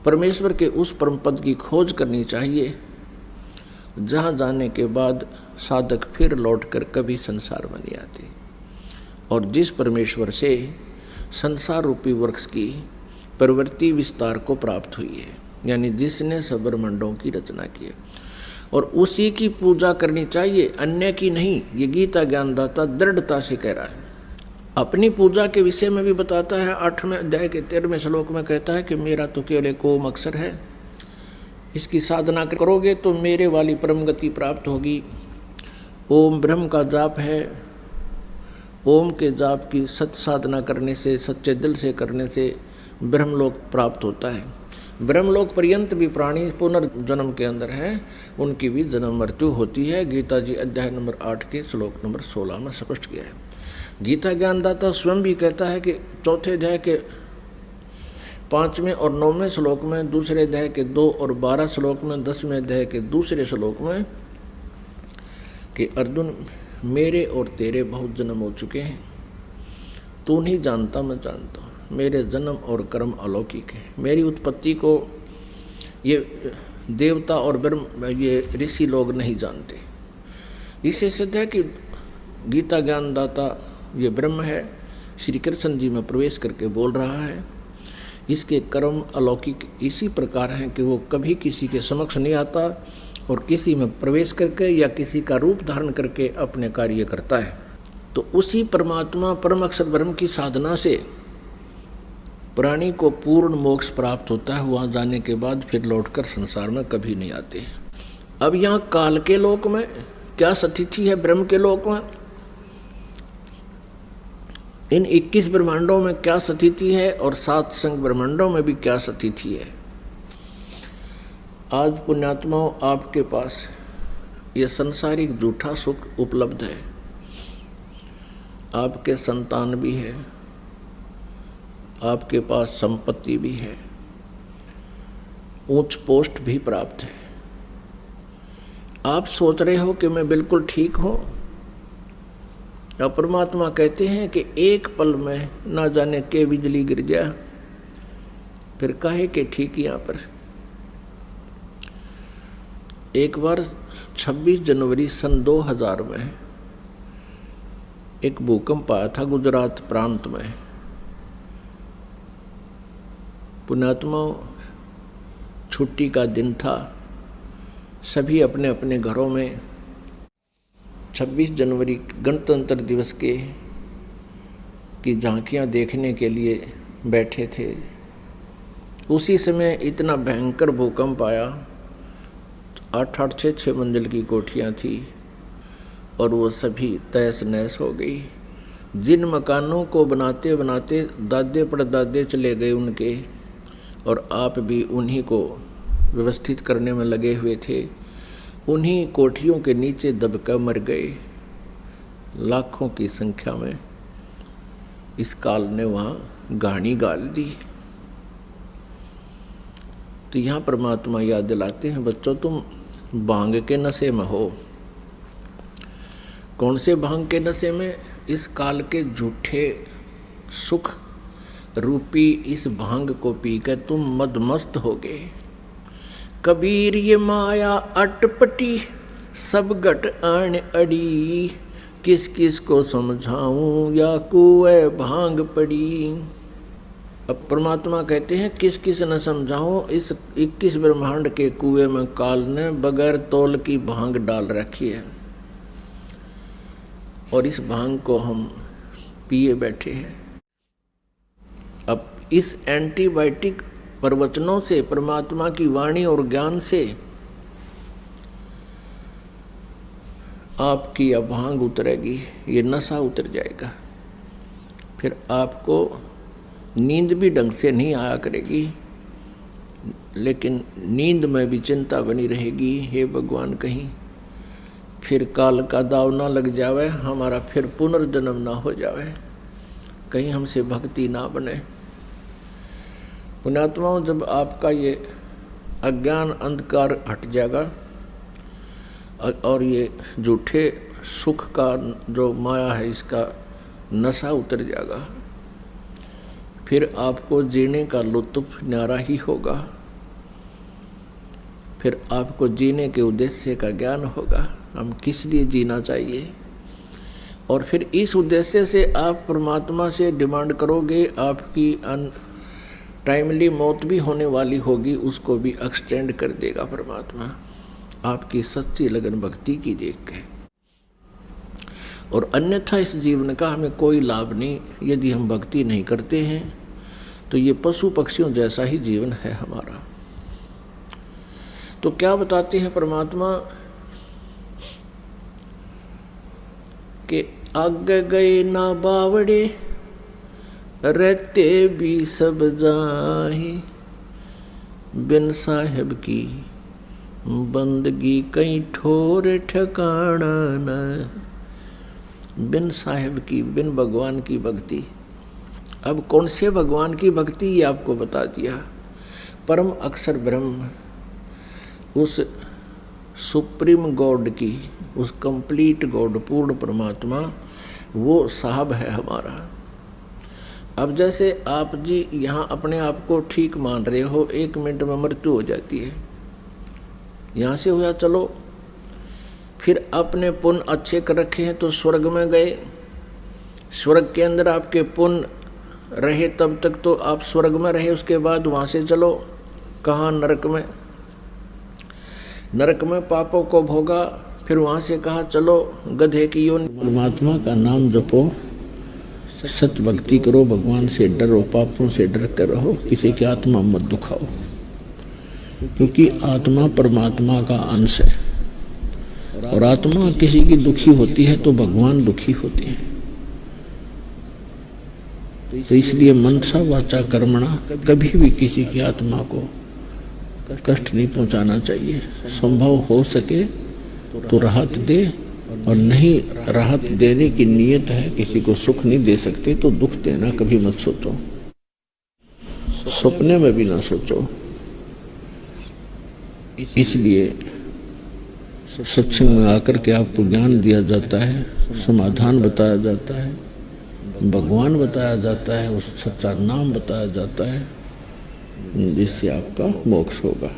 परमेश्वर के उस परम पद की खोज करनी चाहिए जहाँ जाने के बाद साधक फिर लौटकर कभी संसार में नहीं आते। और जिस परमेश्वर से संसार रूपी वृक्ष की प्रवृत्ति विस्तार को प्राप्त हुई है, यानी जिसने सब ब्रह्मांडों की रचना की है, और उसी की पूजा करनी चाहिए, अन्य की नहीं। ये गीता ज्ञानदाता दृढ़ता से कह रहा है। अपनी पूजा के विषय में भी बताता है। 8वें अध्याय के 13वें श्लोक में कहता है कि मेरा तो केवल एक ओम अक्षर है, इसकी साधना करोगे तो मेरे वाली परम गति प्राप्त होगी। ओम ब्रह्म का जाप है। ओम के जाप की सत साधना करने से, सच्चे दिल से करने से ब्रह्मलोक प्राप्त होता है। ब्रह्मलोक पर्यंत भी प्राणी पुनर्जन्म के अंदर हैं, उनकी भी जन्म मृत्यु होती है। गीता जी अध्याय नंबर 8 के श्लोक नंबर 16 में स्पष्ट किया है। गीता ज्ञानदाता स्वयं भी कहता है कि 4थे अध्याय के 5वें और 9वें श्लोक में, दूसरे अध्याय के 2 और 12 श्लोक में, 10वें अध्याय के दूसरे श्लोक में कि अर्जुन मेरे और तेरे बहुत जन्म हो चुके हैं, तू नहीं जानता मैं जानता हूँ। मेरे जन्म और कर्म अलौकिक है। मेरी उत्पत्ति को ये देवता और ब्रह्म, ये ऋषि लोग नहीं जानते। इससे सिद्ध है कि गीता ज्ञानदाता ये ब्रह्म है, श्री कृष्ण जी में प्रवेश करके बोल रहा है। इसके कर्म अलौकिक इसी प्रकार हैं कि वो कभी किसी के समक्ष नहीं आता और किसी में प्रवेश करके या किसी का रूप धारण करके अपने कार्य करता है। तो उसी परमात्मा परम अक्षर ब्रह्म की साधना से प्राणी को पूर्ण मोक्ष प्राप्त होता है। वहाँ जाने के बाद फिर लौटकर संसार में कभी नहीं आते हैं। अब यहाँ काल के लोक में क्या स्थिति है, ब्रह्म के लोक में इन 21 ब्रह्मांडों में क्या स्थिति है और 7 संग ब्रह्मांडों में भी क्या स्थिति है। आज पुण्यात्माओं आपके पास ये संसारिक झूठा सुख उपलब्ध है। आपके संतान भी है, आपके पास संपत्ति भी है, उच्च पोस्ट भी प्राप्त है। आप सोच रहे हो कि मैं बिल्कुल ठीक हूँ। परमात्मा कहते हैं कि एक पल में ना जाने के बिजली गिर जाए, फिर काहे के ठीक। यहाँ पर एक बार 26 जनवरी सन 2000 में एक भूकंप आया था गुजरात प्रांत में। पुण्यात्मा छुट्टी का दिन था, सभी अपने अपने घरों में 26 जनवरी गणतंत्र दिवस की झांकियां देखने के लिए बैठे थे। उसी समय इतना भयंकर भूकंप आया। 8-8, 6-6 मंजिल की कोठियां थी और वो सभी तहस नहस हो गई। जिन मकानों को बनाते बनाते दादे परदादे चले गए उनके, और आप भी उन्हीं को व्यवस्थित करने में लगे हुए थे, उन्हीं कोठियों के नीचे दबकर मर गए। लाखों की संख्या में इस काल ने वहाँ गाड़ी गाल दी। तो यहाँ परमात्मा याद दिलाते हैं, बच्चों तुम भांग के नशे में हो। कौन से भांग के नशे में? इस काल के झूठे सुख रूपी इस भांग को पीकर तुम मदमस्त हो गए। कबीर ये माया अटपटी सब घट आन अड़ी, किस किस को समझाऊं या कुएं भांग पड़ी। अब परमात्मा कहते हैं किस किस न समझाऊं, इस 21 ब्रह्मांड के कुएं में काल ने बगैर तौल की भांग डाल रखी है और इस भांग को हम पिए बैठे हैं। अब इस एंटीबायोटिक प्रवचनों से, परमात्मा की वाणी और ज्ञान से आपकी यह भांग उतरेगी, ये नशा उतर जाएगा। फिर आपको नींद भी ढंग से नहीं आया करेगी, लेकिन नींद में भी चिंता बनी रहेगी। हे भगवान, कहीं फिर काल का दाव ना लग जावे, हमारा फिर पुनर्जन्म ना हो जावे, कहीं हमसे भक्ति ना बने। पुण्यात्माओं, जब आपका ये अज्ञान अंधकार हट जाएगा और ये झूठे सुख का जो माया है इसका नशा उतर जाएगा, फिर आपको जीने का लुत्फ न्यारा ही होगा। फिर आपको जीने के उद्देश्य का ज्ञान होगा, हम किस लिए जीना चाहिए। और फिर इस उद्देश्य से आप परमात्मा से डिमांड करोगे, आपकी टाइमली मौत भी होने वाली होगी, उसको भी एक्सटेंड कर देगा परमात्मा आपकी सच्ची लगन भक्ति की देख के। और अन्यथा इस जीवन का हमें कोई लाभ नहीं, यदि हम भक्ति नहीं करते हैं तो ये पशु पक्षियों जैसा ही जीवन है हमारा। तो क्या बताते हैं परमात्मा कि आगे गए ना बावड़े, रहते भी सब जाही, बिन साहेब की बंदगी कहीं ठोर ठिकाना न। बिन साहेब की, बिन भगवान की भक्ति। अब कौन से भगवान की भक्ति, ये आपको बता दिया। परम अक्षर ब्रह्म, उस सुप्रीम गॉड की, उस कंप्लीट गॉड, पूर्ण परमात्मा, वो साहब है हमारा। अब जैसे आप जी यहाँ अपने आप को ठीक मान रहे हो, 1 मिनट में मृत्यु हो जाती है, यहाँ से हुआ चलो, फिर अपने पुण्य अच्छे कर रखे हैं तो स्वर्ग में गए, स्वर्ग के अंदर आपके पुण्य रहे तब तक तो आप स्वर्ग में रहे, उसके बाद वहाँ से चलो कहाँ, नरक में। नरक में पापों को भोगा, फिर वहाँ से कहा चलो गधे की योनि। परमात्मा का नाम जपो, सत्य भक्ति करो, भगवान से डरो, पापों से डर कर रहो, किसी की आत्मा मत दुखाओ, क्योंकि आत्मा परमात्मा का अंश है। और आत्मा किसी की दुखी होती है तो भगवान दुखी होते हैं। तो इसलिए मनसा वाचा कर्मणा, कभी भी किसी की आत्मा को कष्ट नहीं पहुंचाना चाहिए। संभव हो सके तो राहत दे, और नहीं राहत देने की नीयत है, किसी को सुख नहीं दे सकते तो दुख देना कभी मत सोचो, सपने में भी ना सोचो। इसलिए सत्संग में आकर के आपको ज्ञान दिया जाता है, समाधान बताया जाता है, भगवान बताया जाता है, उस सच्चा नाम बताया जाता है, जिससे आपका मोक्ष होगा।